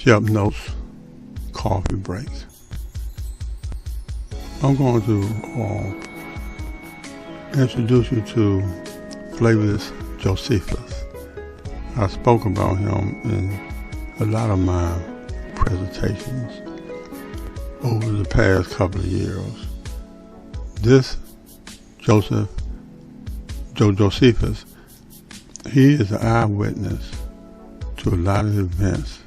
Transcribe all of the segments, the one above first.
Shep Notes Coffee Breaks. I'm going to introduce you to Flavius Josephus. I spoke about him in a lot of my presentations over the past couple of years. This Josephus, he is an eyewitness to a lot of events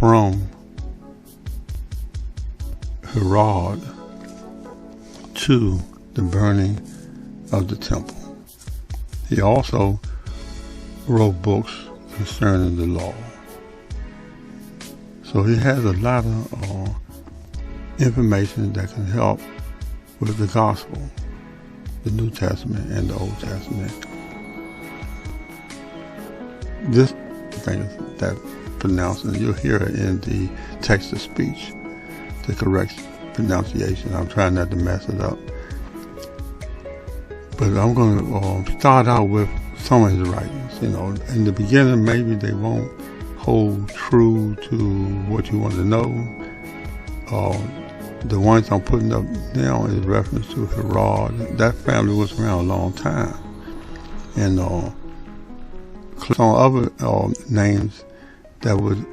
from Herod to the burning of the temple. He also wrote books concerning the law. So he has a lot of information that can help with the gospel, the New Testament and the Old Testament. This thing that pronouncing, you'll hear it in the text-to-speech, the correct pronunciation. I'm trying not to mess it up. But I'm going to start out with some of his writings. You know, in the beginning, maybe they won't hold true to what you want to know. The ones I'm putting up now is reference to Herod. That family was around a long time. And some other names that would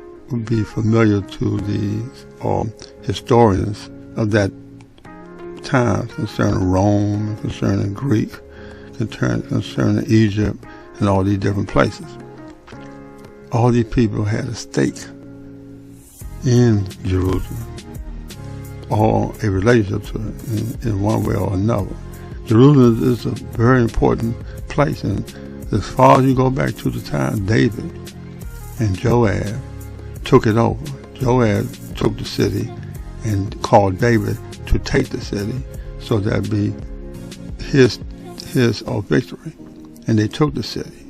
be familiar to the historians of that time concerning Rome, concerning Greek, concerning Egypt, and all these different places. All these people had a stake in Jerusalem, or a relationship to it in one way or another. Jerusalem is a very important place, and as far as you go back to the time David and Joab took it over. Joab took the city and called David to take the city, so that'd be his victory. And they took the city.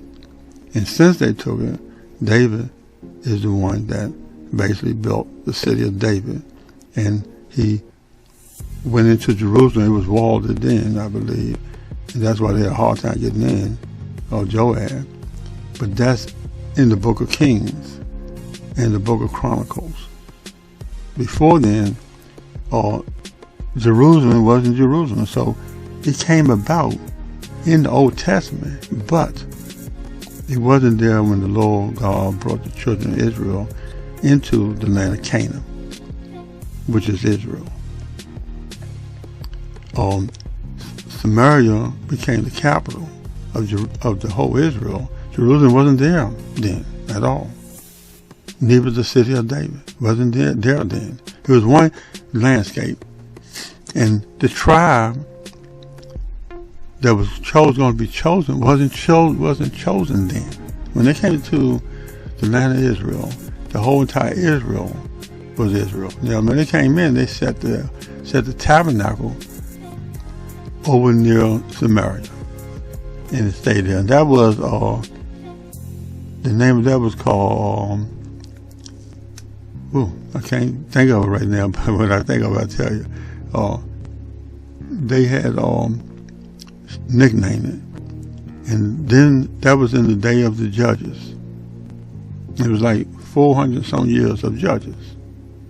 And since they took it, David is the one that basically built the city of David. And he went into Jerusalem. It was walled in, I believe. And that's why they had a hard time getting in, or Joab. But that's in the book of Kings and the book of Chronicles. Before then, Jerusalem wasn't Jerusalem. So it came about in the Old Testament, but it wasn't there when the Lord God brought the children of Israel into the land of Canaan, which is Israel. Samaria became the capital of the whole Israel. Jerusalem wasn't there then at all. Neither the city of David wasn't there then. It was one landscape, and the tribe that was going to be chosen wasn't chosen then. When they came to the land of Israel, the whole entire Israel was Israel. Now, when they came in, they set the tabernacle over near Samaria, and it stayed there. And that was the name of that was called. I can't think of it right now, but when I think of it, I'll tell you. They had nicknamed it. And then that was in the day of the judges. It was like 400 some years of judges.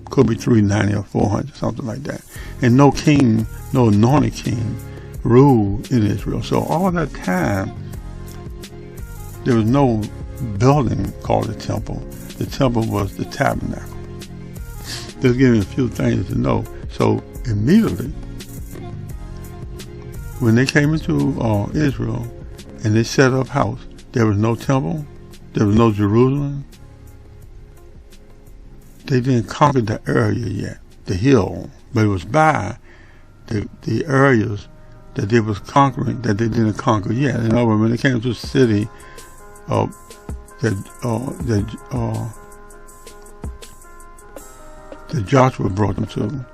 Could be 390 or 400, something like that. And no king, no anointed king ruled in Israel. So all that time, there was no building called the temple. The temple was the tabernacle. Just giving you a few things to know. So immediately, when they came into Israel and they set up house, there was no temple, there was no Jerusalem. They didn't conquer the area yet, the hill, but it was by the areas that they was conquering that they didn't conquer yet. In other words, when they came to the city that Joshua brought them to,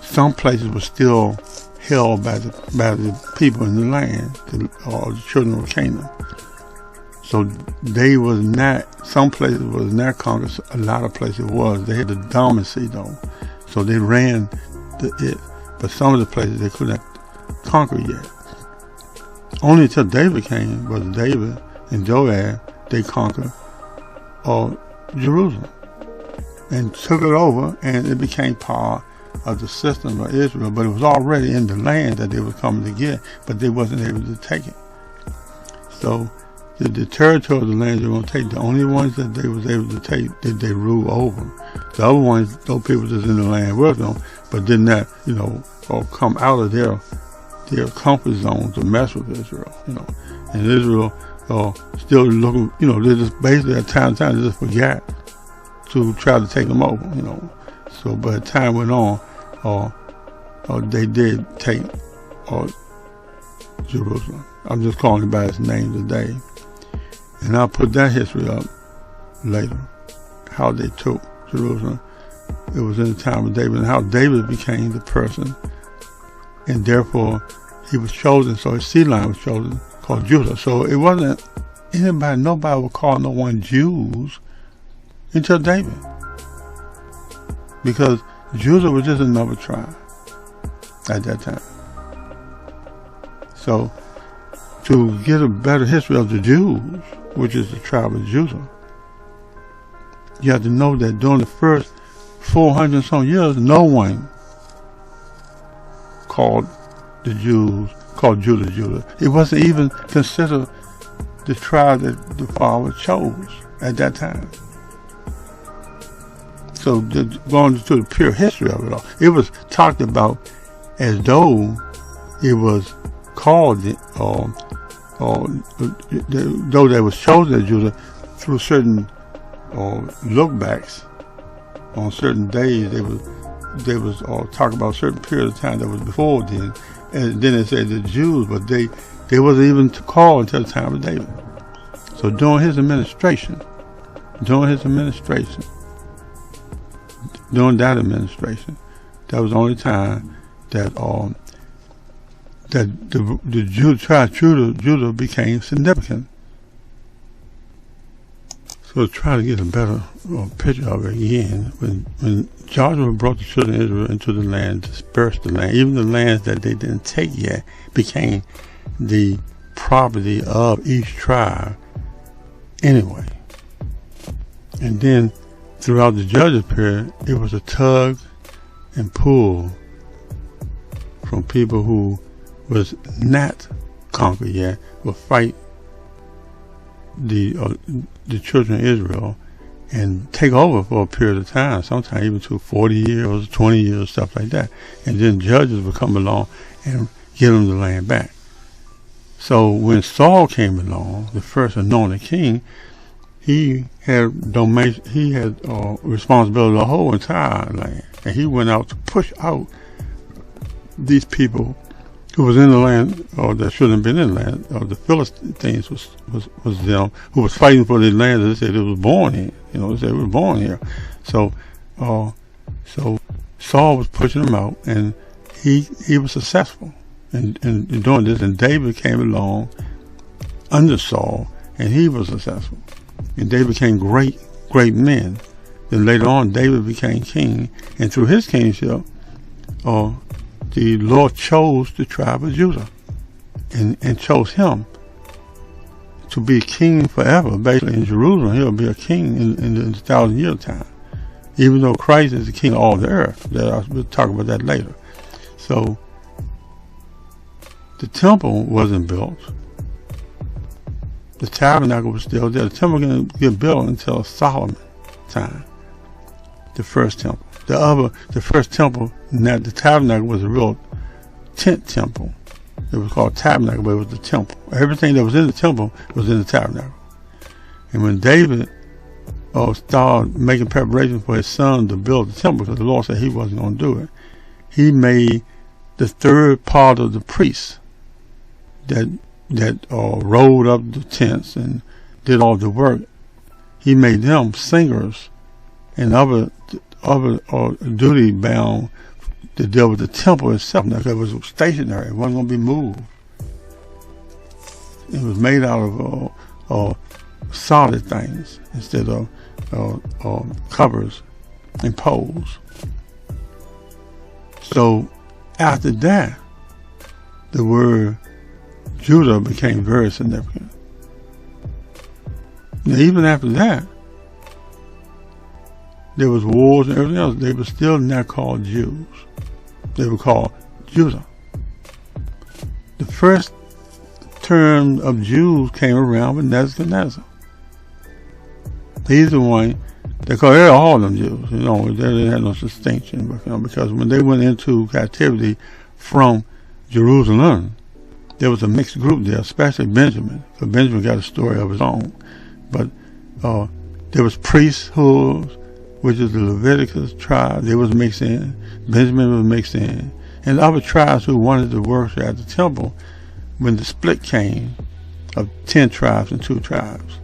some places were still held by the people in the land, the children of Canaan. So they was not, some places was not conquered, a lot of places was. They had the dominancy though. So they ran it, but some of the places they couldn't conquer yet. Only until David came, was David and Joab, they conquered Jerusalem. and took it over, and it became part of the system of Israel. But it was already in the land that they were coming to get, but they wasn't able to take it. So the territory of the land they were going to take, the only ones that they was able to take, did they rule over. The other ones, those people that's in the land with them, but did not, or come out of their comfort zone to mess with Israel, And Israel still looking, they just basically at time they just forgot to try to take them over, So, but as time went on, they did take Jerusalem. I'm just calling it by its name today. And I'll put that history up later, how they took Jerusalem. It was in the time of David, and how David became the person, and therefore he was chosen, so his seed line was chosen, called Judah. So it wasn't nobody would call no one Jews until David, because Judah was just another tribe at that time. So to get a better history of the Jews, which is the tribe of Judah, you have to know that during the first 400 some years, no one called the Jews, called Judah. It wasn't even considered the tribe that the Father chose at that time. So going to the pure history of it all, it was talked about as though it was called, though they was chosen as Judah through certain lookbacks on certain days. They was talking about a certain period of time that was before then, and then they said the Jews, but they wasn't even called until the time of David. So during his administration, that was the only time that the tribe Judah became significant. So to try to get a better picture of it again, when Joshua brought the children of Israel into the land, dispersed the land, even the lands that they didn't take yet became the property of each tribe anyway. And then throughout the Judges period, it was a tug and pull from people who was not conquered yet, will fight the children of Israel and take over for a period of time, sometimes even to 40 years, 20 years, stuff like that. And then judges would come along and give them the land back. So when Saul came along, the first anointed king, he had responsibility of the whole entire land, and he went out to push out these people who was in the land, or that shouldn't have been in the land, or the Philistines was them who was fighting for the land that they said it was born in. They said it was born here. So Saul was pushing them out, and he was successful in doing this. And David came along under Saul, and he was successful, and they became great men. Then later on, David became king, and through his kingship, the Lord chose the tribe of Judah and chose him to be king forever. Basically in Jerusalem, he'll be a king in the 1,000-year time, even though Christ is the king of all the earth. We'll talk about that later. So the temple wasn't built. The tabernacle was still there. The temple didn't get built until Solomon's time, the first temple. The first temple, the tabernacle, was a real tent temple. It was called tabernacle, but it was the temple. Everything that was in the temple was in the tabernacle. And when David started making preparations for his son to build the temple, because the Lord said he wasn't going to do it, he made the third part of the priests that rolled up the tents and did all the work. He made them singers and other duty bound to deal with the temple itself. Now, it was stationary; it wasn't going to be moved. It was made out of solid things instead of covers and poles. So after that, the word Judah became very significant. Now, even after that, there was wars and everything else, they were still not called Jews. They were called Judah. The first term of Jews came around with Nebuchadnezzar. He's the one they call all of them Jews. You know, they didn't have no distinction, because when they went into captivity from Jerusalem, there was a mixed group there, especially Benjamin, because Benjamin got a story of his own. But there was priesthoods, which is the Leviticus tribe. They was mixed in. Benjamin was mixed in. And the other tribes who wanted to worship at the temple, when the split came of 10 tribes and 2 tribes.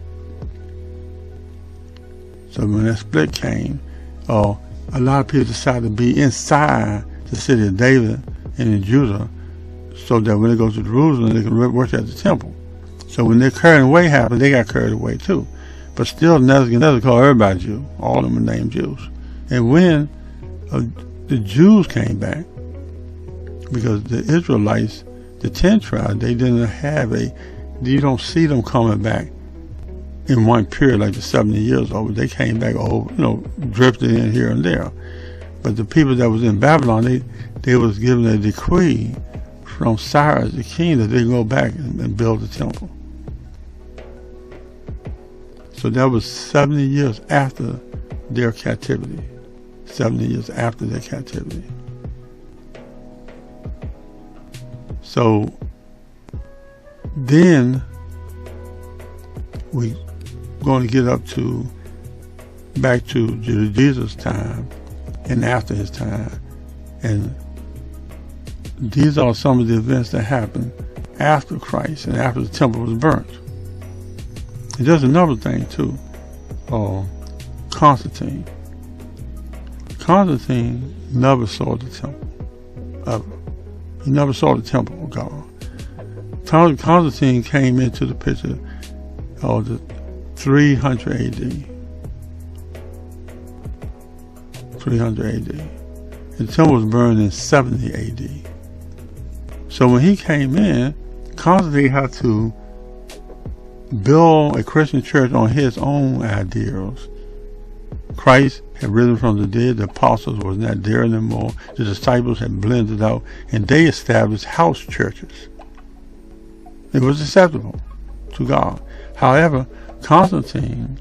So when that split came, a lot of people decided to be inside the city of David and in Judah, so that when they go to Jerusalem, they can worship at the temple. So when their carrying away happened, they got carried away too. But still, Nebuchadnezzar called everybody Jew. All of them were named Jews. And when the Jews came back, because the Israelites, the 10 tribes, they didn't have you don't see them coming back in one period like the 70 years over. They came back drifted in here and there. But the people that was in Babylon, they was given a decree from Cyrus the king that they go back and build the temple. So that was 70 years after their captivity. 70 years after their captivity. So then we're going to get back to Jesus' time and after his time. And these are some of the events that happened after Christ and after the temple was burnt. And there's another thing too. Constantine. Constantine never saw the temple, ever. He never saw the temple of God. Constantine came into the picture of the 300 AD. 300 AD. The temple was burned in 70 AD. So when he came in, Constantine had to build a Christian church on his own ideals. Christ had risen from the dead, the apostles was not there anymore, the disciples had blended out, and they established house churches. It was acceptable to God. However, Constantine,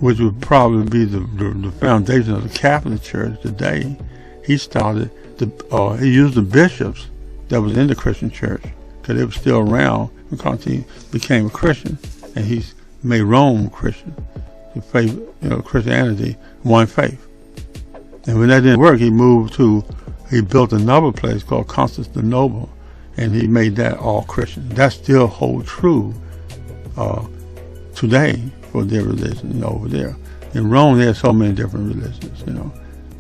which would probably be the foundation of the Catholic Church today, he used the bishops that was in the Christian church, because they were still around when Constantine became a Christian, and he made Rome Christian. The faith, Christianity, one faith. And when that didn't work, he built another place called Constantinople, and he made that all Christian. That still holds true today for their religion, over there. In Rome, there are so many different religions,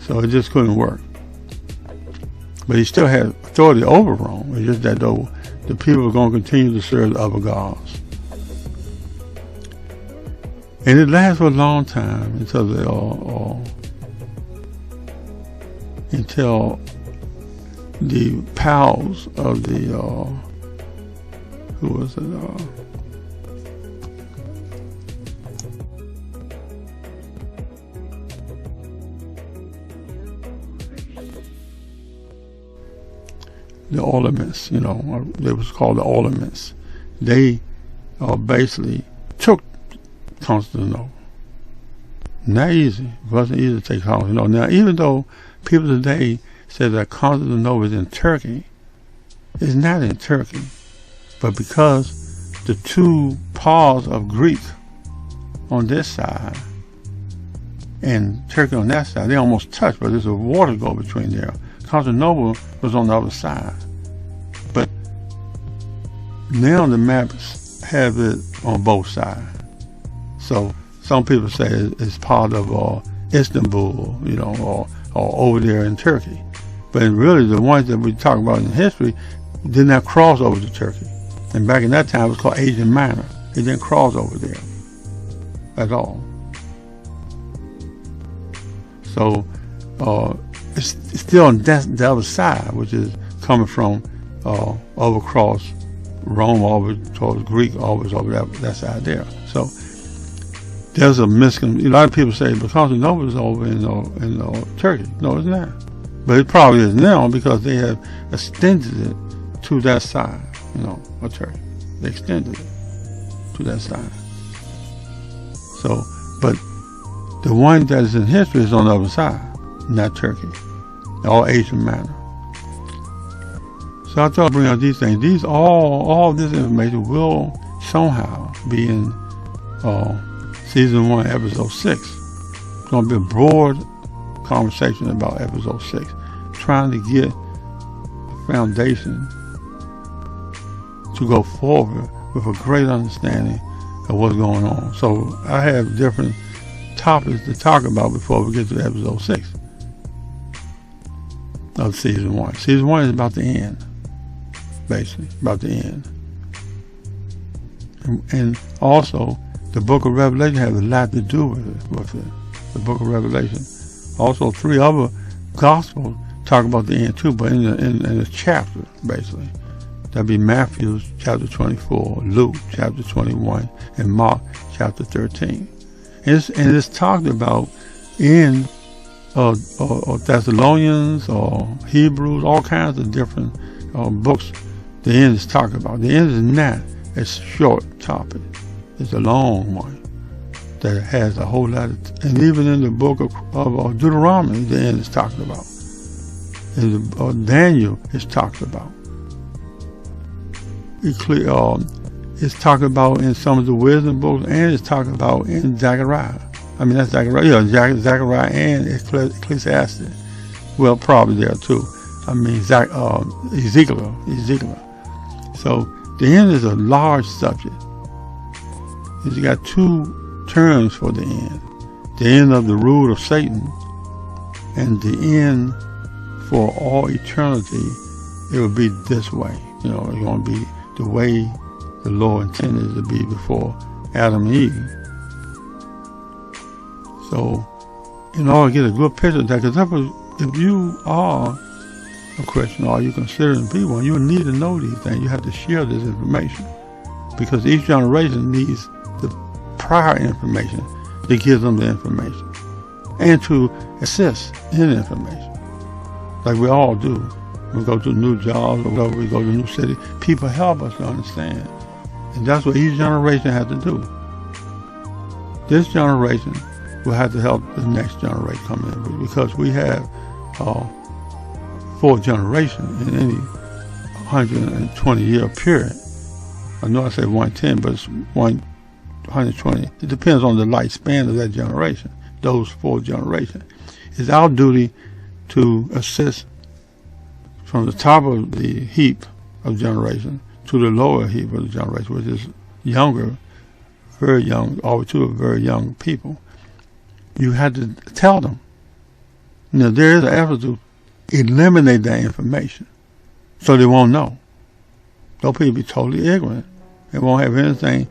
so it just couldn't work. But he still had authority over Rome. It's just that though the people were going to continue to serve the other gods. And it lasted for a long time until the pals of the who was it? The Ottomans, they was called the Ottomans. They basically took Constantinople. Not easy. It wasn't easy to take Constantinople. Now, even though people today say that Constantinople is in Turkey, it's not in Turkey. But because the two parts of Greek on this side and Turkey on that side, they almost touch, but there's a water go between there. Constantinople was on the other side. But now the maps have it on both sides. So some people say it's part of Istanbul, or over there in Turkey. But really the ones that we talk about in history did not cross over to Turkey. And back in that time it was called Asia Minor. It didn't cross over there at all. So it's still on the other side, which is coming from over across Rome, over towards Greek, always over that side there. So there's a misconception. A lot of people say because the Nova is over in Turkey. No, it's not. But it probably is now because they have extended it to that side, of Turkey. They extended it to that side. So, but the one that is in history is on the other side, not Turkey. All Asian Minor. So I thought I'd bring out these things. All this information will somehow be in season 1, episode 6. It's going to be a broad conversation about episode 6, trying to get a foundation to go forward with a great understanding of what's going on. So I have different topics to talk about before we get to episode 6 of season 1. Season 1 is about the end, basically, about the end. And also, the book of Revelation has a lot to do with it. The book of Revelation. Also, 3 other gospels talk about the end too, but in a chapter, basically. That'd be Matthew chapter 24, Luke chapter 21, and Mark chapter 13. And it's talked about in Thessalonians or Hebrews, all kinds of different books. The end is talked about. The end is not a short topic. It's a long one that has a whole lot of, and even in the book of Deuteronomy, the end is talked about. Daniel is talked about. It's talked about in some of the wisdom books, and it's talked about in Zechariah. I mean, that's Zechariah. Yeah, Zechariah and Ecclesiastes. Well, probably there too. I mean, Ezekiel. So the end is a large subject. You got 2 terms for the end. The end of the rule of Satan, and the end for all eternity. It will be this way. It's going to be the way the Lord intended it to be before Adam and Eve. So, in order to get a good picture of that, because if you are a Christian or you consider to be one, you need to know these things. You have to share this information, because each generation needs the prior information to give them the information and to assist in information, like we all do. We go to new jobs, or we go to a new city. People help us to understand, and that's what each generation has to do. This generation will have to help the next generation come in, because we have 4 generations in any 120-year period. I know I say 110, but it's 120. It depends on the lifespan of that generation, those 4 generations. It's our duty to assist from the top of the heap of generation to the lower heap of the generation, which is younger, very young, all to very young people. You had to tell them. There is an effort to eliminate that information so they won't know. Those people be totally ignorant. They won't have anything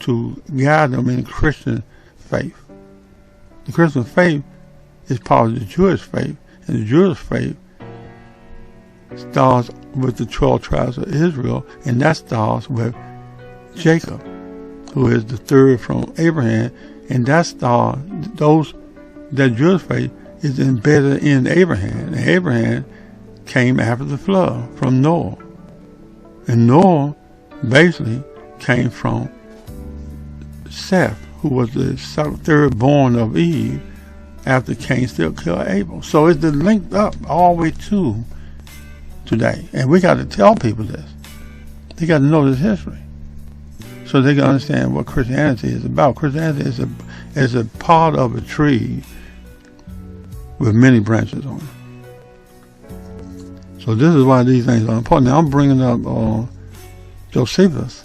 to guide them in Christian faith. The Christian faith is part of the Jewish faith, and the Jewish faith starts with the 12 tribes of Israel, and that starts with Jacob, who is the 3rd from Abraham, and that Jewish faith is embedded in Abraham. And Abraham came after the flood from Noah. And Noah basically came from Seth, who was the 3rd born of Eve after Cain still killed Abel. So it's linked up all the way to today. And we got to tell people this. They got to know this history so they can understand what Christianity is about. Christianity is a part of a tree with many branches on it. So this is why these things are important. Now I'm bringing up Josephus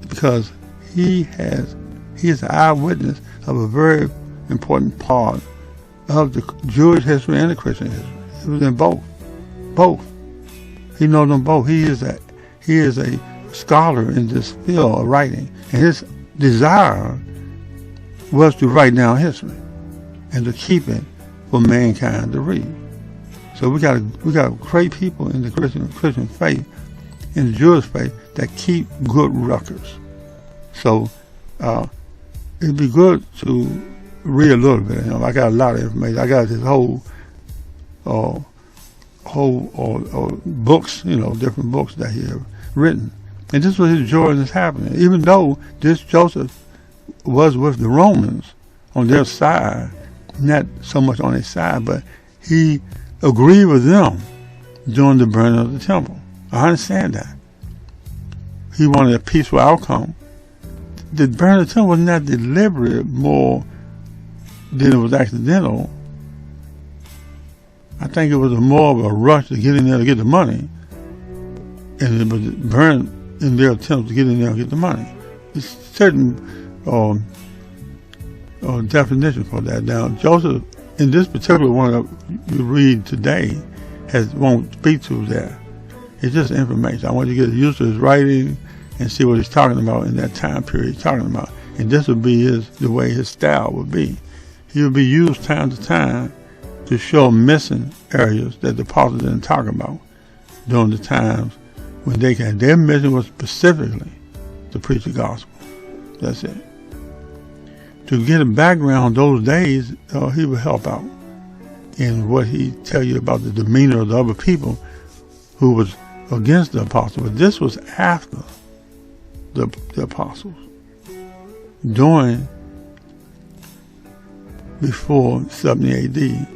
because he is an eyewitness of a very important part of the Jewish history and the Christian history. He was in both. He knows them both. He is a scholar in this field of writing, and his desire was to write down history and to keep it for mankind to read. So we got great people in the Christian faith, in the Jewish faith, that keep good records. So it'd be good to read a little bit. I got a lot of information. I got this whole books, different books that he had written. And this was his joy in this happening. Even though this Joseph was with the Romans on their side, not so much on their side, but he agreed with them during the burning of the temple. I understand that. He wanted a peaceful outcome. The burning of the temple was not deliberate more than it was accidental. I think it was more of a rush to get in there to get the money, and it was burned in their attempt to get in there and get the money. There's certain definition for that. Now, Joseph, in this particular one that you read today, won't speak to that. It's just information. I want you to get used to his writing and see what he's talking about in that time period he's talking about. And this would be the way his style would be. He would be used time to time to show missing areas that the apostles didn't talk about during the times when they came. Their mission was specifically to preach the gospel. That's it. To get a background those days, he would help out in what he tell you about the demeanor of the other people who was against the apostles. But this was after the apostles, before 70 AD,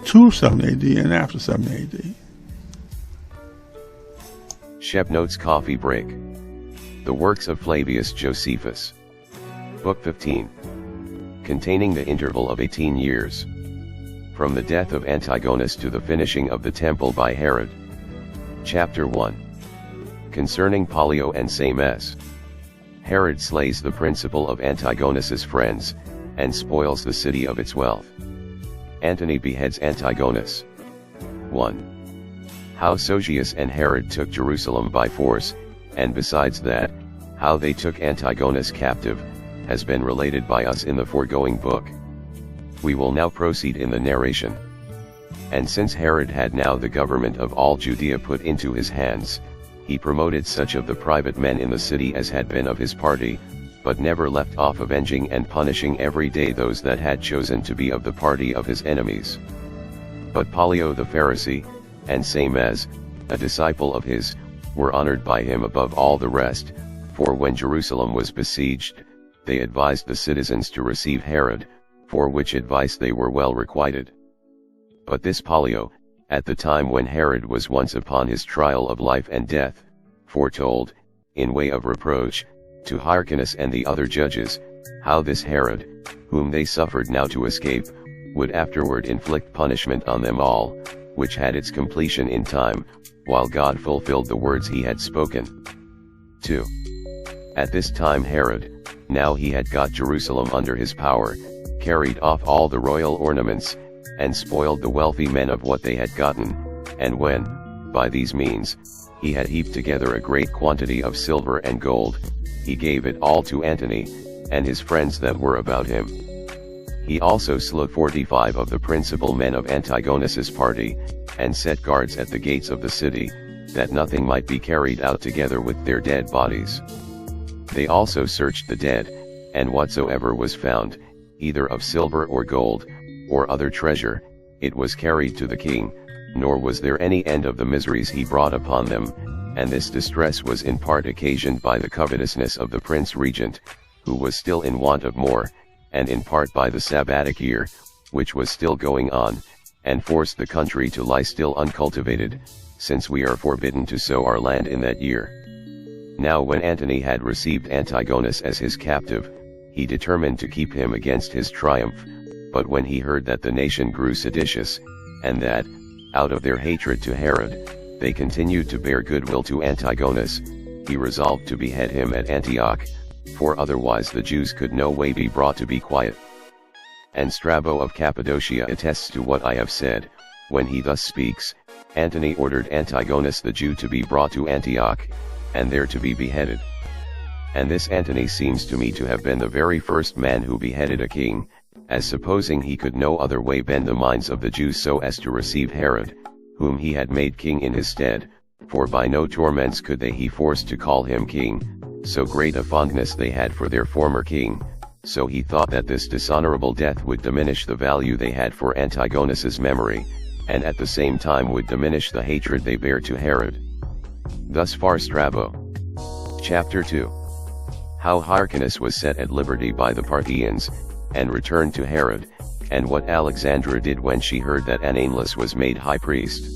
to 70 AD, and after 70 AD. Shep Notes Coffee Break. The Works of Flavius Josephus. Book 15. Containing the interval of 18 years. From the death of Antigonus to the finishing of the temple by Herod. Chapter 1. Concerning Pollio and Sames. Herod slays the principal of Antigonus's friends, and spoils the city of its wealth. Antony beheads Antigonus. 1. How Photius and Herod took Jerusalem by force, and besides that, how they took Antigonus captive, has been related by us in the foregoing book. We will now proceed in the narration. And since Herod had now the government of all Judea put into his hands, he promoted such of the private men in the city as had been of his party, but never left off avenging and punishing every day those that had chosen to be of the party of his enemies. But Pollio the Pharisee, and Sames, a disciple of his, were honored by him above all the rest, for when Jerusalem was besieged, they advised the citizens to receive Herod, for which advice they were well requited. But this Pollio, at the time when Herod was once upon his trial of life and death, foretold, in way of reproach, to Hyrcanus and the other judges, how this Herod, whom they suffered now to escape, would afterward inflict punishment on them all, which had its completion in time, while God fulfilled the words he had spoken. 2. At this time Herod, now he had got Jerusalem under his power, carried off all the royal ornaments, and spoiled the wealthy men of what they had gotten, and when, by these means, he had heaped together a great quantity of silver and gold, he gave it all to Antony, and his friends that were about him. He also slew 45 of the principal men of Antigonus's party, and set guards at the gates of the city, that nothing might be carried out together with their dead bodies. They also searched the dead, and whatsoever was found, either of silver or gold, or other treasure, it was carried to the king, nor was there any end of the miseries he brought upon them, and this distress was in part occasioned by the covetousness of the prince regent, who was still in want of more, and in part by the Sabbatic year, which was still going on, and forced the country to lie still uncultivated, since we are forbidden to sow our land in that year. Now when Antony had received Antigonus as his captive, he determined to keep him against his triumph, but when he heard that the nation grew seditious, and that, out of their hatred to Herod, they continued to bear goodwill to Antigonus, he resolved to behead him at Antioch, for otherwise the Jews could no way be brought to be quiet. And Strabo of Cappadocia attests to what I have said, when he thus speaks, Antony ordered Antigonus the Jew to be brought to Antioch, and there to be beheaded. And this Antony seems to me to have been the very first man who beheaded a king, as supposing he could no other way bend the minds of the Jews so as to receive Herod, whom he had made king in his stead, for by no torments could they he forced to call him king, so great a fondness they had for their former king, so he thought that this dishonorable death would diminish the value they had for Antigonus's memory, and at the same time would diminish the hatred they bear to Herod. Thus far Strabo. Chapter 2. How Hyrcanus was set at liberty by the Parthians, and returned to Herod, and what Alexandra did when she heard that Ananelus was made high priest.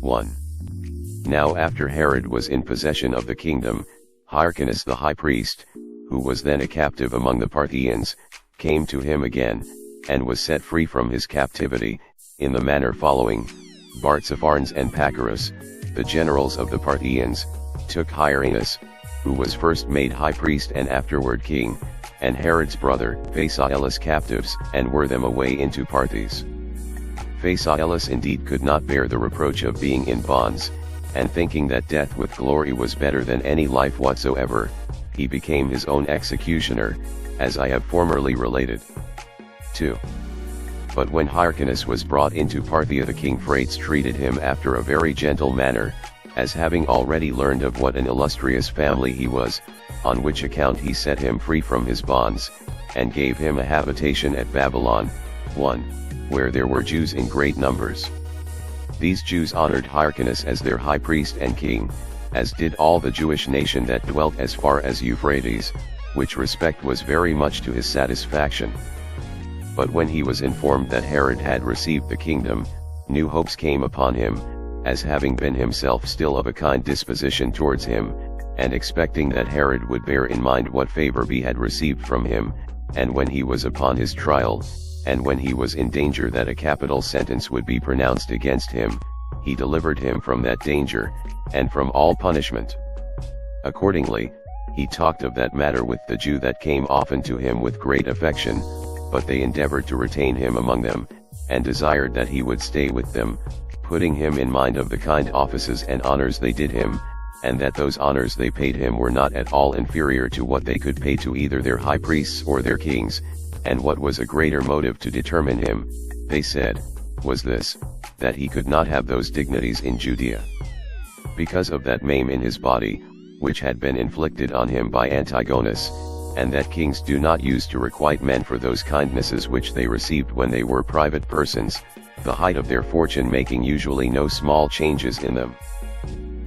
1. Now after Herod was in possession of the kingdom, Hyrcanus the high priest, who was then a captive among the Parthians, came to him again, and was set free from his captivity, in the manner following: Bartapharnes and Pacorus, the generals of the Parthians, took Hyrcanus, who was first made high priest and afterward king, and Herod's brother, Phasaelus captives, and wore them away into Parthes. Phasaelus indeed could not bear the reproach of being in bonds, and thinking that death with glory was better than any life whatsoever, he became his own executioner, as I have formerly related. 2. But when Hyrcanus was brought into Parthia, the king Phraates treated him after a very gentle manner, as having already learned of what an illustrious family he was, on which account he set him free from his bonds, and gave him a habitation at Babylon, 1, where there were Jews in great numbers. These Jews honored Hyrcanus as their high priest and king, as did all the Jewish nation that dwelt as far as Euphrates, which respect was very much to his satisfaction. But when he was informed that Herod had received the kingdom, new hopes came upon him, as having been himself still of a kind disposition towards him, and expecting that Herod would bear in mind what favor he had received from him, and when he was upon his trial, and when he was in danger that a capital sentence would be pronounced against him, he delivered him from that danger, and from all punishment. Accordingly, he talked of that matter with the Jew that came often to him with great affection, but they endeavored to retain him among them, and desired that he would stay with them, putting him in mind of the kind offices and honors they did him, and that those honors they paid him were not at all inferior to what they could pay to either their high priests or their kings, and what was a greater motive to determine him, they said, was this, that he could not have those dignities in Judea, because of that maim in his body, which had been inflicted on him by Antigonus, and that kings do not use to requite men for those kindnesses which they received when they were private persons, the height of their fortune making usually no small changes in them.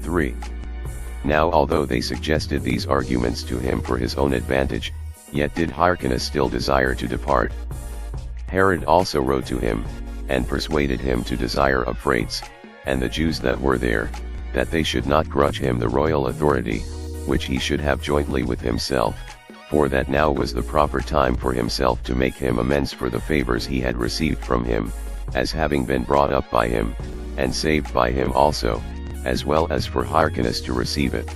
3. Now although they suggested these arguments to him for his own advantage, yet did Hyrcanus still desire to depart. Herod also wrote to him, and persuaded him to desire of Phraates, and the Jews that were there, that they should not grudge him the royal authority, which he should have jointly with himself, for that now was the proper time for himself to make him amends for the favors he had received from him, as having been brought up by him, and saved by him also, as well as for Hyrcanus to receive it.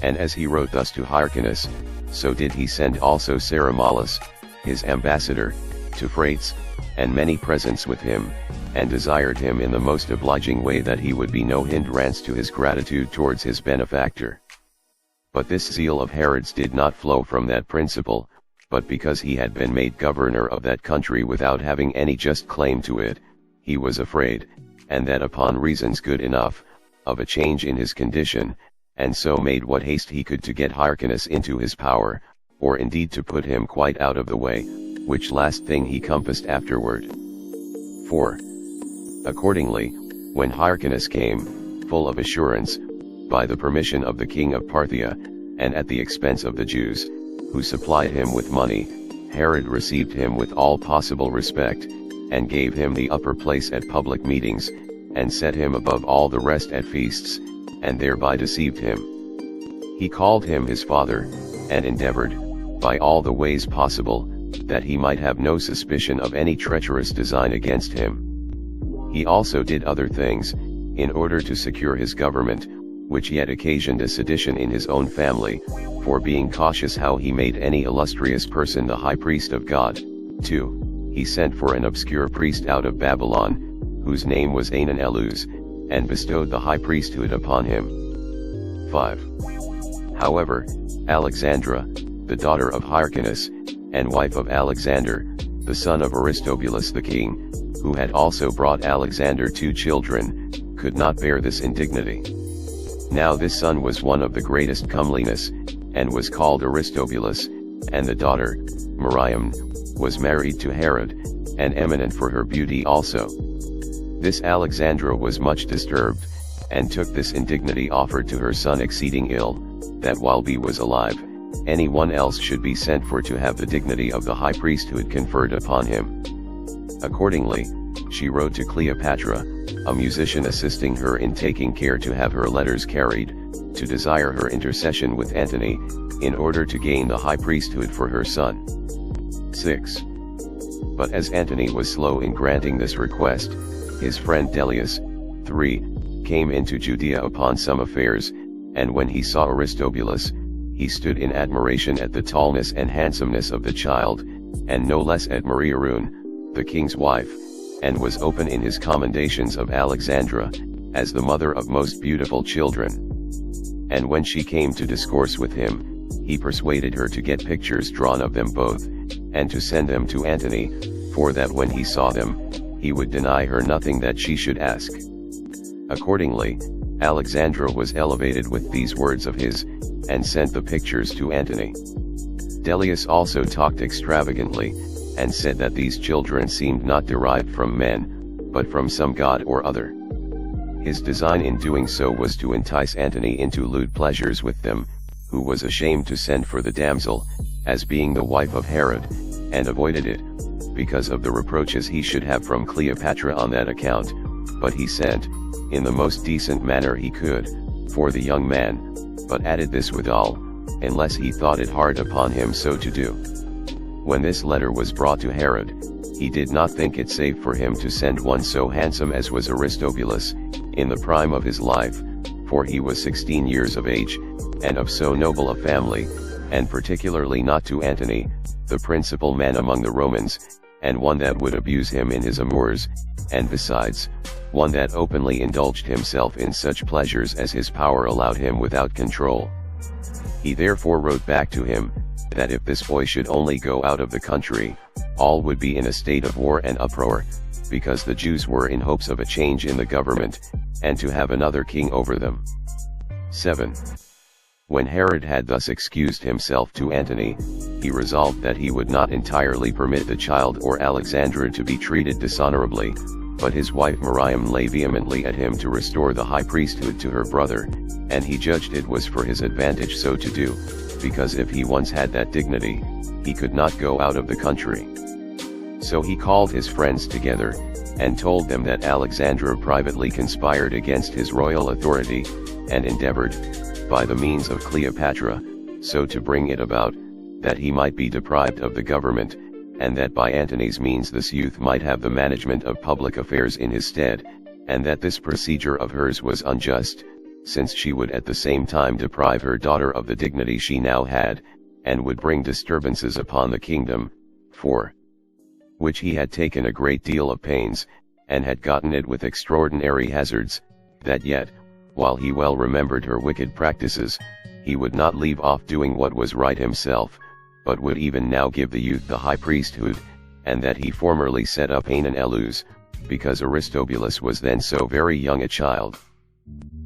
And as he wrote thus to Hyrcanus, so did he send also Saramalus, his ambassador, to Phraates, and many presents with him, and desired him in the most obliging way that he would be no hindrance to his gratitude towards his benefactor. But this zeal of Herod's did not flow from that principle, but because he had been made governor of that country without having any just claim to it, he was afraid, and that upon reasons good enough, of a change in his condition, and so made what haste he could to get Hyrcanus into his power, or indeed to put him quite out of the way, which last thing he compassed afterward. 4. Accordingly, when Hyrcanus came, full of assurance, by the permission of the king of Parthia, and at the expense of the Jews, who supplied him with money, Herod received him with all possible respect, and gave him the upper place at public meetings, and set him above all the rest at feasts, and thereby deceived him. He called him his father, and endeavored, by all the ways possible, that he might have no suspicion of any treacherous design against him. He also did other things, in order to secure his government, which yet occasioned a sedition in his own family, for being cautious how he made any illustrious person the high priest of God. 2. He sent for an obscure priest out of Babylon, whose name was Ananelus, and bestowed the high priesthood upon him. 5. However, Alexandra, the daughter of Hyrcanus, and wife of Alexander, the son of Aristobulus the king, who had also brought Alexander 2 children, could not bear this indignity. Now this son was one of the greatest comeliness, and was called Aristobulus, and the daughter, Miriam, was married to Herod, and eminent for her beauty also. This Alexandra was much disturbed, and took this indignity offered to her son exceeding ill, that while he was alive, any one else should be sent for to have the dignity of the high priesthood conferred upon him. Accordingly, she wrote to Cleopatra, a musician assisting her in taking care to have her letters carried, to desire her intercession with Antony, in order to gain the high priesthood for her son. 6. But as Antony was slow in granting this request, his friend Dellius, 3, came into Judea upon some affairs, and when he saw Aristobulus, he stood in admiration at the tallness and handsomeness of the child, and no less at Mariarune, the king's wife, and was open in his commendations of Alexandra, as the mother of most beautiful children. And when she came to discourse with him, he persuaded her to get pictures drawn of them both, and to send them to Antony, for that when he saw them, he would deny her nothing that she should ask. Accordingly, Alexandra was elevated with these words of his, and sent the pictures to Antony. Dellius also talked extravagantly, and said that these children seemed not derived from men, but from some god or other. His design in doing so was to entice Antony into lewd pleasures with them, who was ashamed to send for the damsel, as being the wife of Herod, and avoided it, because of the reproaches he should have from Cleopatra on that account, but he sent, in the most decent manner he could, for the young man, but added this withal, unless he thought it hard upon him so to do. When this letter was brought to Herod, he did not think it safe for him to send one so handsome as was Aristobulus, in the prime of his life, for he was 16 years of age, and of so noble a family, and particularly not to Antony, the principal man among the Romans, and one that would abuse him in his amours, and besides, one that openly indulged himself in such pleasures as his power allowed him without control. He therefore wrote back to him, that if this boy should only go out of the country, all would be in a state of war and uproar, because the Jews were in hopes of a change in the government, and to have another king over them. 7. When Herod had thus excused himself to Antony, he resolved that he would not entirely permit the child or Alexandra to be treated dishonorably, but his wife Miriam lay vehemently at him to restore the high priesthood to her brother, and he judged it was for his advantage so to do, because if he once had that dignity, he could not go out of the country. So he called his friends together, and told them that Alexandra privately conspired against his royal authority, and endeavored, by the means of Cleopatra, so to bring it about, that he might be deprived of the government, and that by Antony's means this youth might have the management of public affairs in his stead, and that this procedure of hers was unjust, since she would at the same time deprive her daughter of the dignity she now had, and would bring disturbances upon the kingdom, for which he had taken a great deal of pains, and had gotten it with extraordinary hazards, that yet, while he well remembered her wicked practices, he would not leave off doing what was right himself, but would even now give the youth the high priesthood, and that he formerly set up Hanan Elus, because Aristobulus was then so very young a child.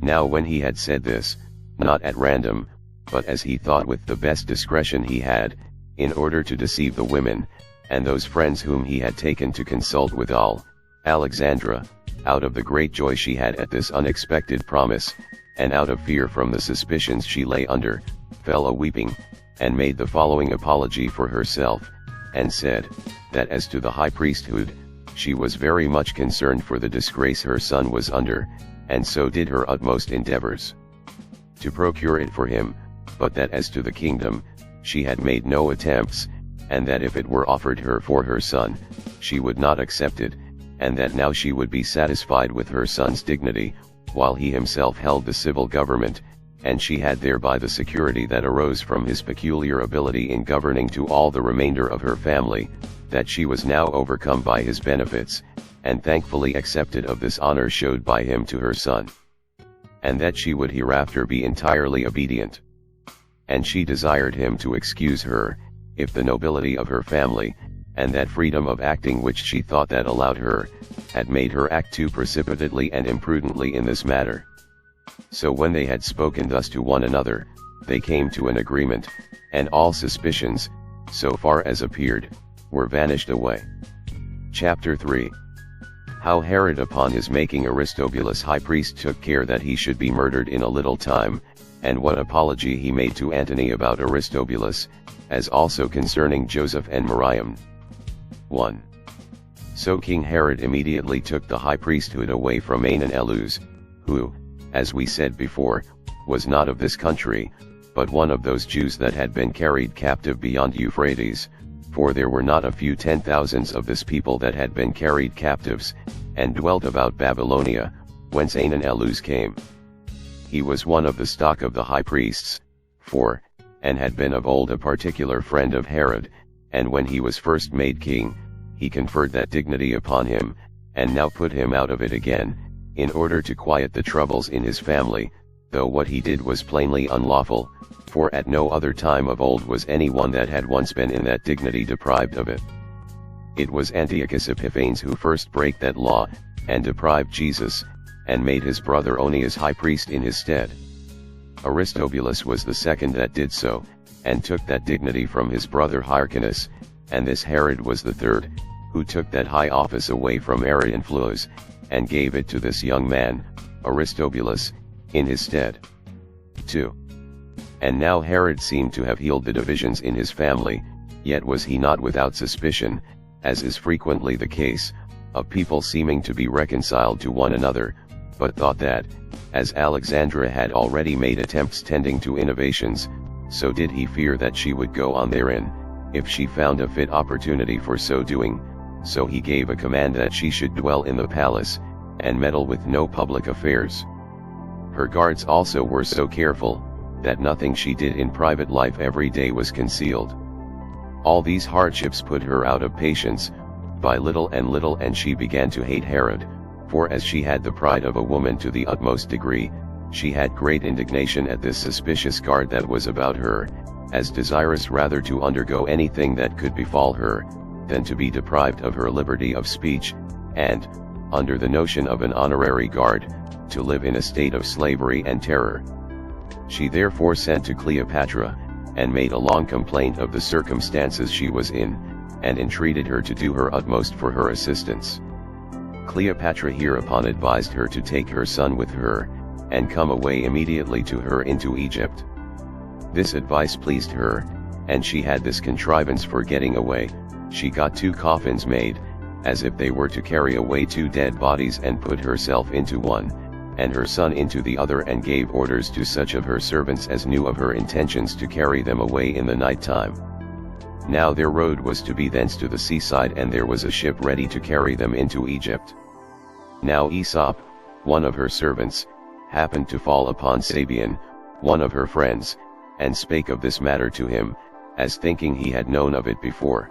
Now when he had said this, not at random, but as he thought with the best discretion he had, in order to deceive the women, and those friends whom he had taken to consult withal, Alexandra, out of the great joy she had at this unexpected promise, and out of fear from the suspicions she lay under, fell a-weeping, and made the following apology for herself, and said, that as to the high priesthood, she was very much concerned for the disgrace her son was under, and so did her utmost endeavors to procure it for him, but that as to the kingdom, she had made no attempts, and that if it were offered her for her son, she would not accept it, and that now she would be satisfied with her son's dignity, while he himself held the civil government, and she had thereby the security that arose from his peculiar ability in governing to all the remainder of her family, that she was now overcome by his benefits, and thankfully accepted of this honor showed by him to her son, and that she would hereafter be entirely obedient. And she desired him to excuse her, if the nobility of her family, and that freedom of acting which she thought that allowed her, had made her act too precipitately and imprudently in this matter. So when they had spoken thus to one another, they came to an agreement, and all suspicions, so far as appeared, were vanished away. Chapter 3. How Herod upon his making Aristobulus high priest took care that he should be murdered in a little time, and what apology he made to Antony about Aristobulus, as also concerning Joseph and Miriam. 1. So King Herod immediately took the high priesthood away from Ananelus, who, as we said before, was not of this country, but one of those Jews that had been carried captive beyond Euphrates, for there were not a few 10,000s of this people that had been carried captives, and dwelt about Babylonia, whence Ananelus came. He was one of the stock of the high priests, and had been of old a particular friend of Herod, and when he was first made king, he conferred that dignity upon him, and now put him out of it again, in order to quiet the troubles in his family, though what he did was plainly unlawful, for at no other time of old was any one that had once been in that dignity deprived of it. It was Antiochus Epiphanes who first brake that law, and deprived Jesus, and made his brother Onias high priest in his stead. Aristobulus was the second that did so, and took that dignity from his brother Hyrcanus, and this Herod was the third, who took that high office away from Aristobulus, and gave it to this young man, Aristobulus, in his stead. 2. And now Herod seemed to have healed the divisions in his family, yet was he not without suspicion, as is frequently the case, of people seeming to be reconciled to one another, but thought that, as Alexandra had already made attempts tending to innovations, so did he fear that she would go on therein, if she found a fit opportunity for so doing, so he gave a command that she should dwell in the palace, and meddle with no public affairs. Her guards also were so careful, that nothing she did in private life every day was concealed. All these hardships put her out of patience, by little, and she began to hate Herod, for as she had the pride of a woman to the utmost degree, she had great indignation at this suspicious guard that was about her, as desirous rather to undergo anything that could befall her, than to be deprived of her liberty of speech, and, under the notion of an honorary guard, to live in a state of slavery and terror. She therefore sent to Cleopatra, and made a long complaint of the circumstances she was in, and entreated her to do her utmost for her assistance. Cleopatra hereupon advised her to take her son with her, and come away immediately to her into Egypt. This advice pleased her, and she had this contrivance for getting away. She got 2 coffins made, as if they were to carry away 2 dead bodies, and put herself into one, and her son into the other, and gave orders to such of her servants as knew of her intentions to carry them away in the night time. Now their road was to be thence to the seaside, and there was a ship ready to carry them into Egypt. Now Aesop, one of her servants, happened to fall upon Sabian, one of her friends, and spake of this matter to him, as thinking he had known of it before.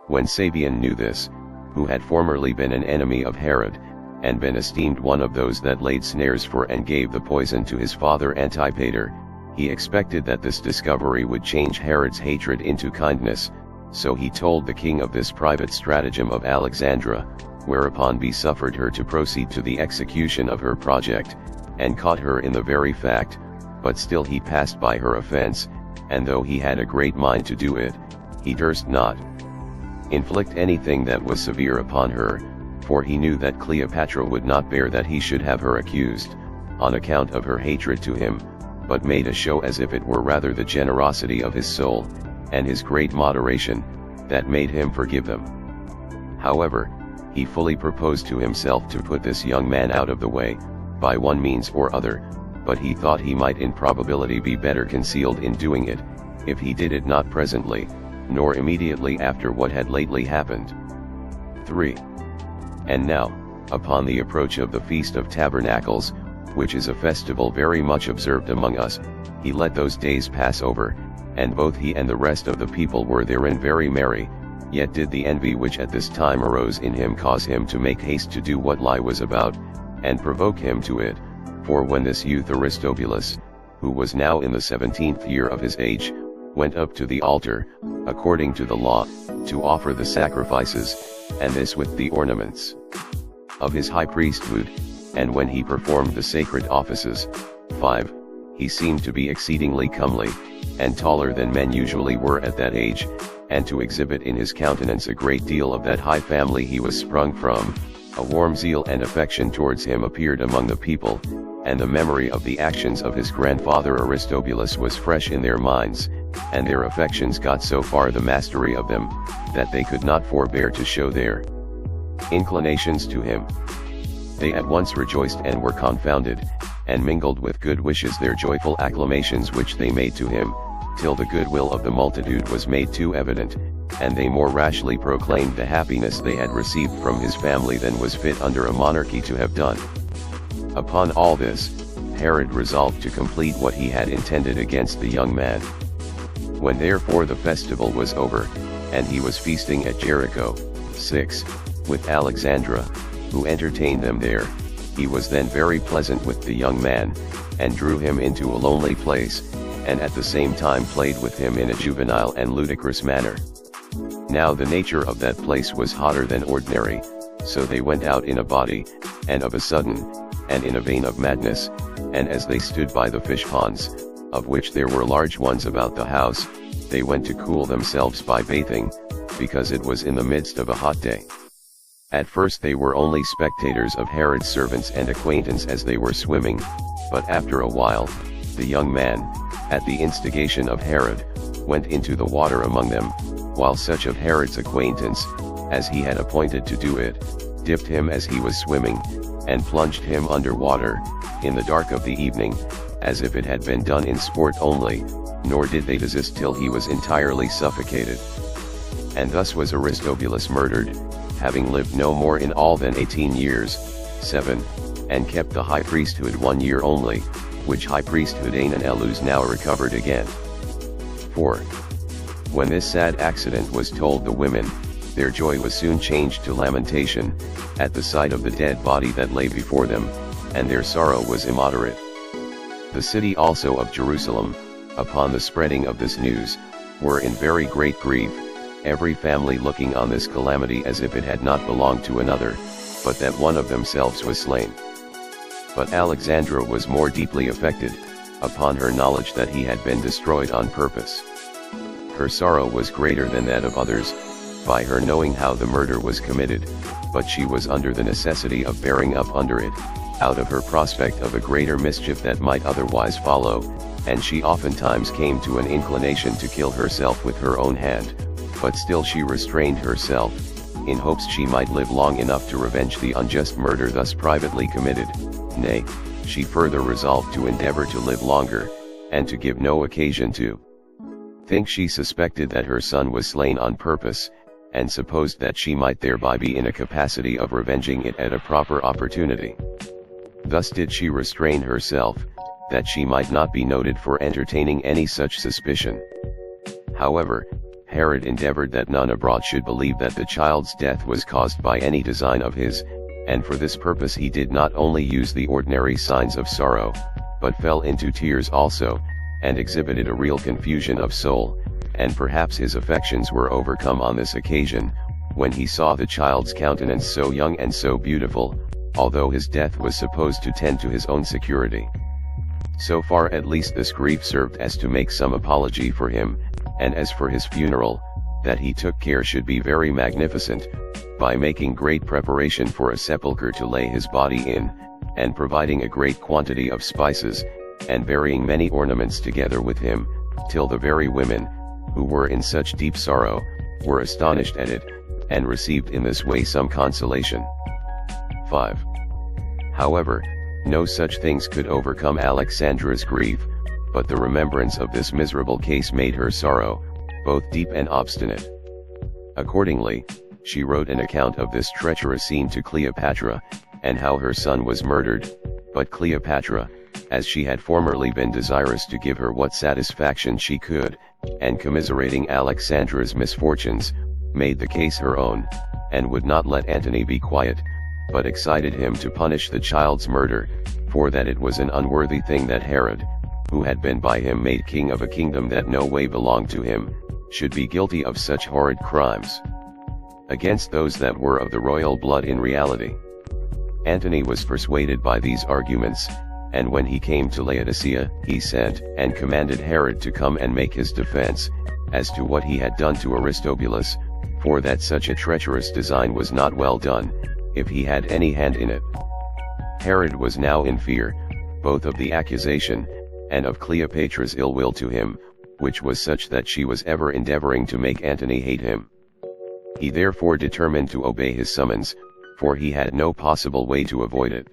When Sabian knew this, who had formerly been an enemy of Herod, and been esteemed one of those that laid snares for and gave the poison to his father Antipater, he expected that this discovery would change Herod's hatred into kindness, so he told the king of this private stratagem of Alexandra, whereupon he suffered her to proceed to the execution of her project, and caught her in the very fact, but still he passed by her offense, and though he had a great mind to do it, he durst not inflict anything that was severe upon her, for he knew that Cleopatra would not bear that he should have her accused, on account of her hatred to him, but made a show as if it were rather the generosity of his soul, and his great moderation, that made him forgive them. However, he fully proposed to himself to put this young man out of the way, by one means or other, but he thought he might in probability be better concealed in doing it, if he did it not presently, nor immediately after what had lately happened. 3. And now, upon the approach of the Feast of Tabernacles, which is a festival very much observed among us, he let those days pass over, and both he and the rest of the people were therein very merry, yet did the envy which at this time arose in him cause him to make haste to do what lie was about, and provoke him to it, for when this youth Aristobulus, who was now in the 17th year of his age, went up to the altar, according to the law, to offer the sacrifices, and this with the ornaments of his high priesthood, and when he performed the sacred offices, 5, He seemed to be exceedingly comely, and taller than men usually were at that age, and to exhibit in his countenance a great deal of that high family he was sprung from. A warm zeal and affection towards him appeared among the people, and the memory of the actions of his grandfather Aristobulus was fresh in their minds, and their affections got so far the mastery of them, that they could not forbear to show their inclinations to him. They at once rejoiced and were confounded, and mingled with good wishes their joyful acclamations which they made to him, till the goodwill of the multitude was made too evident, and they more rashly proclaimed the happiness they had received from his family than was fit under a monarchy to have done. Upon all this, Herod resolved to complete what he had intended against the young man. When therefore the festival was over, and he was feasting at Jericho, 6, with Alexandra, who entertained them there, he was then very pleasant with the young man, and drew him into a lonely place, and at the same time played with him in a juvenile and ludicrous manner. Now the nature of that place was hotter than ordinary, so they went out in a body, and of a sudden, and in a vein of madness, and as they stood by the fish ponds, of which there were large ones about the house, they went to cool themselves by bathing, because it was in the midst of a hot day. At first they were only spectators of Herod's servants and acquaintance as they were swimming, but after a while, the young man, at the instigation of Herod, went into the water among them, while such of Herod's acquaintance, as he had appointed to do it, dipped him as he was swimming, and plunged him under water, in the dark of the evening, as if it had been done in sport only, nor did they desist till he was entirely suffocated. And thus was Aristobulus murdered, having lived no more in all than 18 years, 7, and kept the high priesthood 1 year only, which high priesthood Ananelus now recovered again. 4. When this sad accident was told the women, their joy was soon changed to lamentation, at the sight of the dead body that lay before them, and their sorrow was immoderate. The city also of Jerusalem, upon the spreading of this news, were in very great grief, every family looking on this calamity as if it had not belonged to another, but that one of themselves was slain. But Alexandra was more deeply affected, upon her knowledge that he had been destroyed on purpose. Her sorrow was greater than that of others, by her knowing how the murder was committed, but she was under the necessity of bearing up under it, out of her prospect of a greater mischief that might otherwise follow, and she oftentimes came to an inclination to kill herself with her own hand, but still she restrained herself, in hopes she might live long enough to revenge the unjust murder thus privately committed. Nay, she further resolved to endeavor to live longer, and to give no occasion to think. She suspected that her son was slain on purpose, and supposed that she might thereby be in a capacity of revenging it at a proper opportunity. Thus did she restrain herself, that she might not be noted for entertaining any such suspicion. However, Herod endeavored that none abroad should believe that the child's death was caused by any design of his, and for this purpose he did not only use the ordinary signs of sorrow, but fell into tears also, and exhibited a real confusion of soul, and perhaps his affections were overcome on this occasion, when he saw the child's countenance so young and so beautiful, although his death was supposed to tend to his own security. So far at least this grief served as to make some apology for him, and as for his funeral, that he took care should be very magnificent, by making great preparation for a sepulchre to lay his body in, and providing a great quantity of spices, and burying many ornaments together with him, till the very women, who were in such deep sorrow, were astonished at it, and received in this way some consolation. 5. However, no such things could overcome Alexandra's grief, but the remembrance of this miserable case made her sorrow, both deep and obstinate. Accordingly, she wrote an account of this treacherous scene to Cleopatra, and how her son was murdered, but Cleopatra, as she had formerly been desirous to give her what satisfaction she could, and commiserating Alexandra's misfortunes, made the case her own, and would not let Antony be quiet, but excited him to punish the child's murder, for that it was an unworthy thing that Herod, who had been by him made king of a kingdom that no way belonged to him, should be guilty of such horrid crimes against those that were of the royal blood in reality. Antony was persuaded by these arguments, and when he came to Laodicea, he sent and commanded Herod to come and make his defense, as to what he had done to Aristobulus, for that such a treacherous design was not well done, if he had any hand in it. Herod was now in fear, both of the accusation, and of Cleopatra's ill will to him, which was such that she was ever endeavoring to make Antony hate him. He therefore determined to obey his summons, for he had no possible way to avoid it.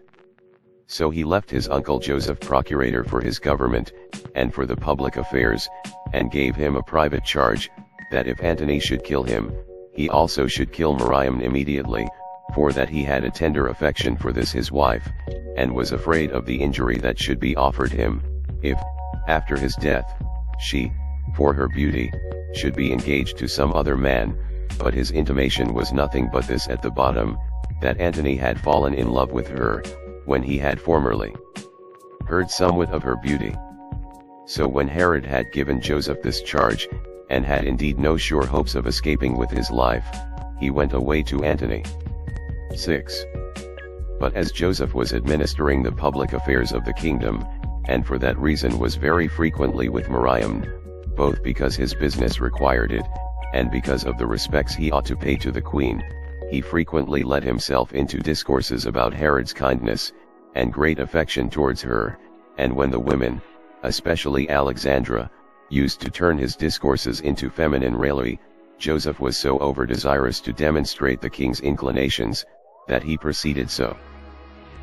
So he left his uncle Joseph procurator for his government, and for the public affairs, and gave him a private charge, that if Antony should kill him, he also should kill Miriam immediately, for that he had a tender affection for this his wife, and was afraid of the injury that should be offered him, if, after his death, she, for her beauty, should be engaged to some other man. But his intimation was nothing but this at the bottom, that Antony had fallen in love with her, when he had formerly heard somewhat of her beauty. So when Herod had given Joseph this charge, and had indeed no sure hopes of escaping with his life, he went away to Antony. 6. But as Joseph was administering the public affairs of the kingdom, and for that reason was very frequently with Miriam, both because his business required it, and because of the respects he ought to pay to the queen, he frequently let himself into discourses about Herod's kindness, and great affection towards her, and when the women, especially Alexandra, used to turn his discourses into feminine raillery, Joseph was so over-desirous to demonstrate the king's inclinations, that he proceeded so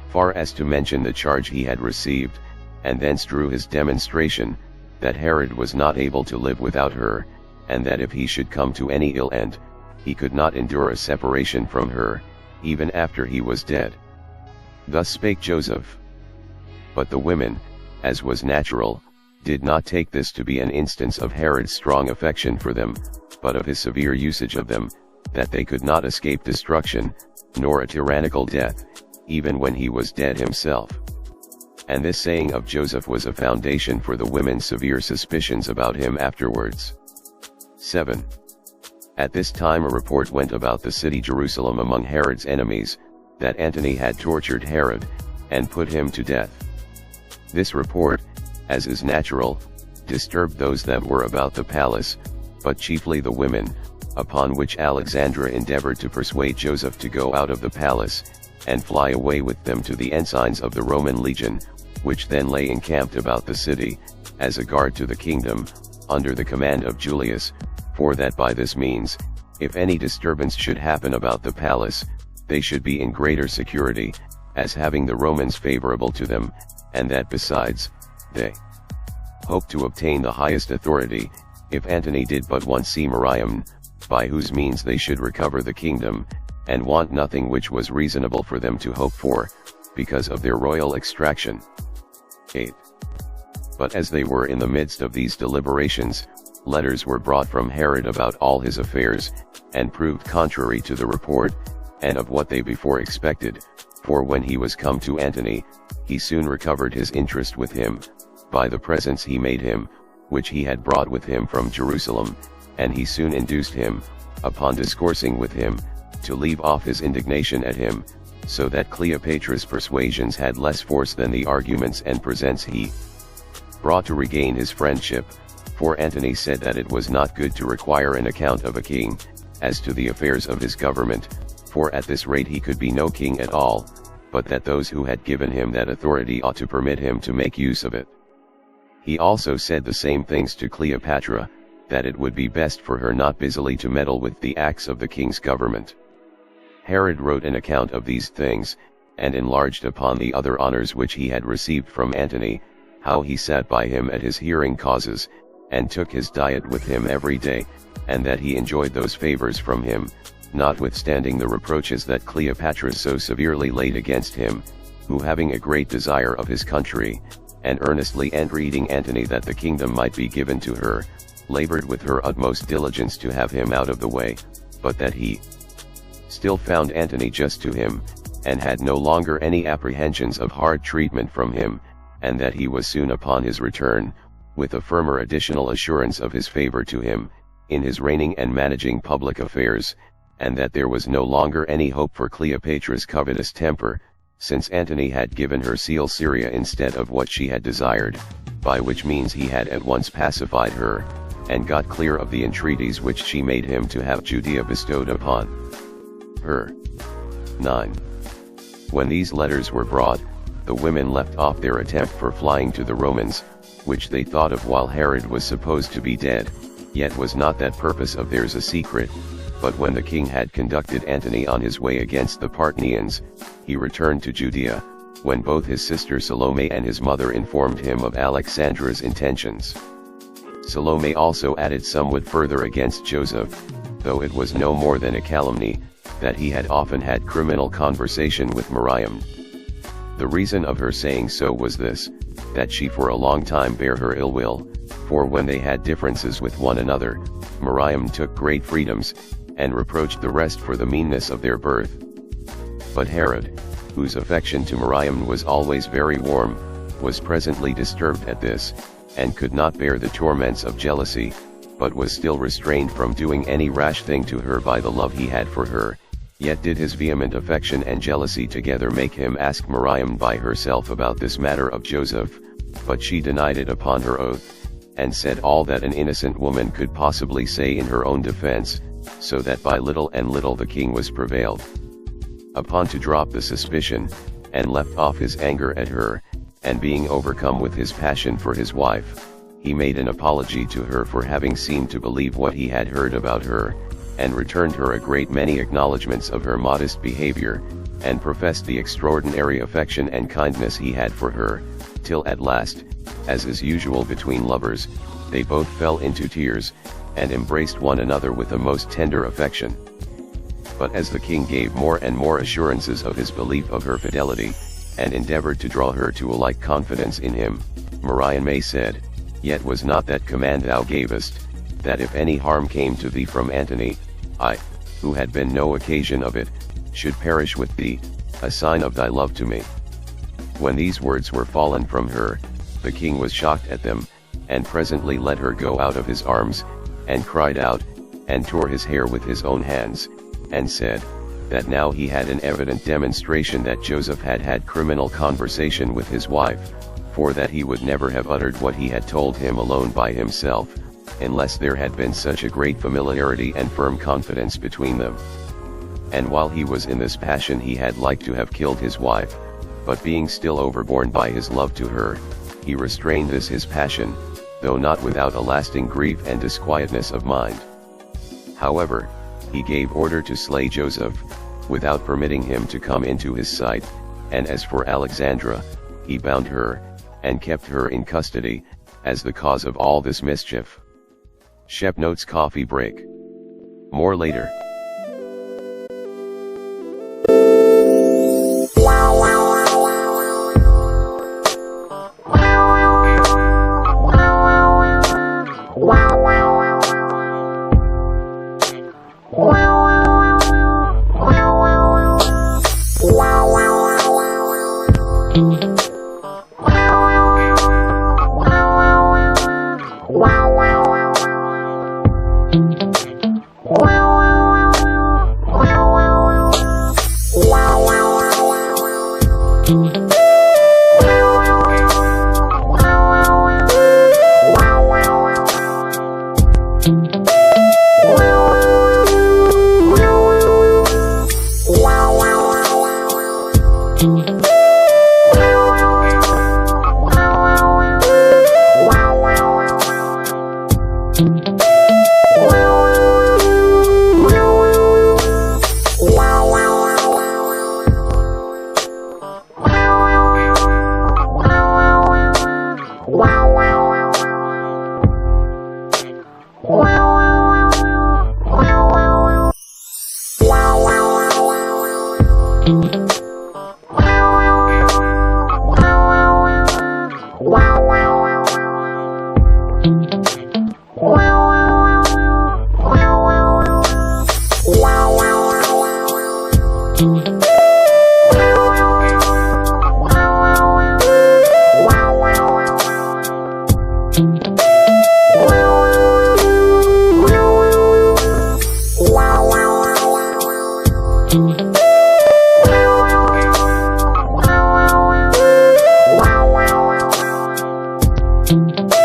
far as to mention the charge he had received, and thence drew his demonstration, that Herod was not able to live without her, and that if he should come to any ill end, he could not endure a separation from her, even after he was dead. Thus spake Joseph. But the women, as was natural, did not take this to be an instance of Herod's strong affection for them, but of his severe usage of them, that they could not escape destruction, nor a tyrannical death, even when he was dead himself. And this saying of Joseph was a foundation for the women's severe suspicions about him afterwards. 7. At this time a report went about the city Jerusalem among Herod's enemies, that Antony had tortured Herod, and put him to death. This report, as is natural, disturbed those that were about the palace, but chiefly the women, upon which Alexandra endeavored to persuade Joseph to go out of the palace, and fly away with them to the ensigns of the Roman legion, which then lay encamped about the city, as a guard to the kingdom, under the command of Julius, for that by this means, if any disturbance should happen about the palace, they should be in greater security, as having the Romans favorable to them, and that besides, they hoped to obtain the highest authority, if Antony did but once see Miriam, by whose means they should recover the kingdom, and want nothing which was reasonable for them to hope for, because of their royal extraction. 8. But as they were in the midst of these deliberations, letters were brought from Herod about all his affairs, and proved contrary to the report, and of what they before expected, for when he was come to Antony, he soon recovered his interest with him, by the presents he made him, which he had brought with him from Jerusalem, and he soon induced him, upon discoursing with him, to leave off his indignation at him, so that Cleopatra's persuasions had less force than the arguments and presents he brought to regain his friendship, for Antony said that it was not good to require an account of a king, as to the affairs of his government, for at this rate he could be no king at all, but that those who had given him that authority ought to permit him to make use of it. He also said the same things to Cleopatra, that it would be best for her not busily to meddle with the acts of the king's government. Herod wrote an account of these things, and enlarged upon the other honors which he had received from Antony, how he sat by him at his hearing causes, and took his diet with him every day, and that he enjoyed those favors from him, notwithstanding the reproaches that Cleopatra so severely laid against him, who having a great desire of his country, and earnestly entreating Antony that the kingdom might be given to her, labored with her utmost diligence to have him out of the way, but that he still found Antony just to him, and had no longer any apprehensions of hard treatment from him, and that he was soon upon his return, with a firmer additional assurance of his favor to him, in his reigning and managing public affairs, and that there was no longer any hope for Cleopatra's covetous temper, since Antony had given her Syria instead of what she had desired, by which means he had at once pacified her, and got clear of the entreaties which she made him to have Judea bestowed upon her. 9. When these letters were brought, the women left off their attempt for flying to the Romans, which they thought of while Herod was supposed to be dead, yet was not that purpose of theirs a secret. But when the king had conducted Antony on his way against the Parthians, he returned to Judea, when both his sister Salome and his mother informed him of Alexandra's intentions. Salome also added somewhat further against Joseph, though it was no more than a calumny, that he had often had criminal conversation with Miriam. The reason of her saying so was this, that she for a long time bare her ill will, for when they had differences with one another, Miriam took great freedoms, and reproached the rest for the meanness of their birth. But Herod, whose affection to Miriam was always very warm, was presently disturbed at this, and could not bear the torments of jealousy, but was still restrained from doing any rash thing to her by the love he had for her. Yet did his vehement affection and jealousy together make him ask Miriam by herself about this matter of Joseph, but she denied it upon her oath, and said all that an innocent woman could possibly say in her own defense, so that by little and little the king was prevailed upon to drop the suspicion, and left off his anger at her, and being overcome with his passion for his wife, he made an apology to her for having seemed to believe what he had heard about her, and returned her a great many acknowledgments of her modest behavior, and professed the extraordinary affection and kindness he had for her, till at last, as is usual between lovers, they both fell into tears, and embraced one another with a most tender affection. But as the king gave more and more assurances of his belief of her fidelity, and endeavored to draw her to a like confidence in him, Miriam said, "Yet was not that command thou gavest, that if any harm came to thee from Antony, I, who had been no occasion of it, should perish with thee, a sign of thy love to me." When these words were fallen from her, the king was shocked at them, and presently let her go out of his arms, and cried out, and tore his hair with his own hands, and said, that now he had an evident demonstration that Joseph had had criminal conversation with his wife, for that he would never have uttered what he had told him alone by himself, unless there had been such a great familiarity and firm confidence between them. And while he was in this passion he had like to have killed his wife, but being still overborne by his love to her, he restrained this his passion, though not without a lasting grief and disquietness of mind. However, he gave order to slay Joseph, without permitting him to come into his sight, and as for Alexandra, he bound her, and kept her in custody, as the cause of all this mischief. Shep Notes Coffee Break. More later. you.